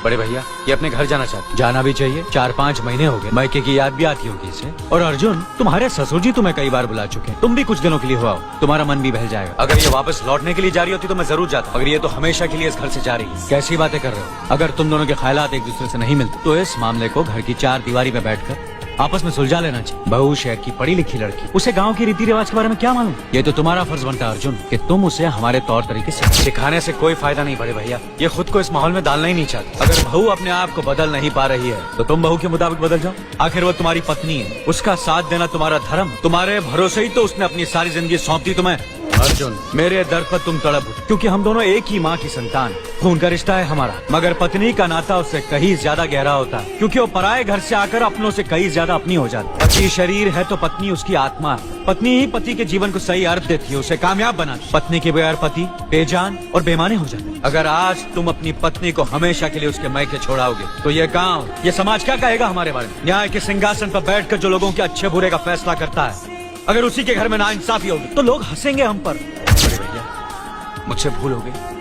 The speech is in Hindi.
बड़े भैया ये अपने घर जाना चाहती। जाना भी चाहिए, 4-5 महीने हो गए, मायके की याद भी आती होगी इसे। और अर्जुन, तुम्हारे ससुर जी तुम्हें कई बार बुला चुके हैं, तुम भी कुछ दिनों के लिए हो आओ, तुम्हारा मन भी बहल जाएगा। अगर ये वापस लौटने के लिए जा रही होती तो मैं जरूर जाता, मगर ये तो हमेशा के लिए इस घर से जा रही है। कैसी बातें कर रहे हो? अगर तुम दोनों के ख्यालात एक दूसरे से नहीं मिलते तो इस मामले को घर की 4 दीवारी में बैठकर आपस में सुलझा लेना चाहिए। बहू शहर की पढ़ी लिखी लड़की, उसे गांव के रीति रिवाज के बारे में क्या मालूम? ये तो तुम्हारा फर्ज बनता है अर्जुन कि तुम उसे हमारे तौर तरीके से सिखाने से कोई फायदा नहीं बड़े भैया। ये खुद को इस माहौल में डालना ही नहीं चाहती। अगर बहू अपने आप को बदल नहीं पा रही है तो तुम बहू के मुताबिक बदल जाओ। आखिर वो तुम्हारी पत्नी है, उसका साथ देना तुम्हारा धर्म। तुम्हारे भरोसे ही तो उसने अपनी सारी जिंदगी सौंप दी तुम्हें। अर्जुन, मेरे दर्द पर तुम तड़प उठे क्योंकि हम दोनों एक ही माँ की संतान, खून का रिश्ता है हमारा। मगर पत्नी का नाता उससे कहीं ज्यादा गहरा होता है क्योंकि वो पराये घर से आकर अपनों से कहीं ज्यादा अपनी हो जाती है। पति शरीर है तो पत्नी उसकी आत्मा है। पत्नी ही पति के जीवन को सही अर्थ देती है, उसे कामयाब बनाती। पत्नी के बगैर पति बेजान और बेमाने हो जाते हैं। अगर आज तुम अपनी पत्नी को हमेशा के लिए उसके मायके छोड़ाओगे तो ये गाँव, ये समाज क्या कहेगा हमारे बारे में? न्याय के सिंहासन पर बैठकर जो लोगों के अच्छे बुरे का फैसला करता है, अगर उसी के घर में नाइंसाफी होगी तो लोग हंसेंगे हम पर। बड़े भैया, मुझसे भूल हो गई।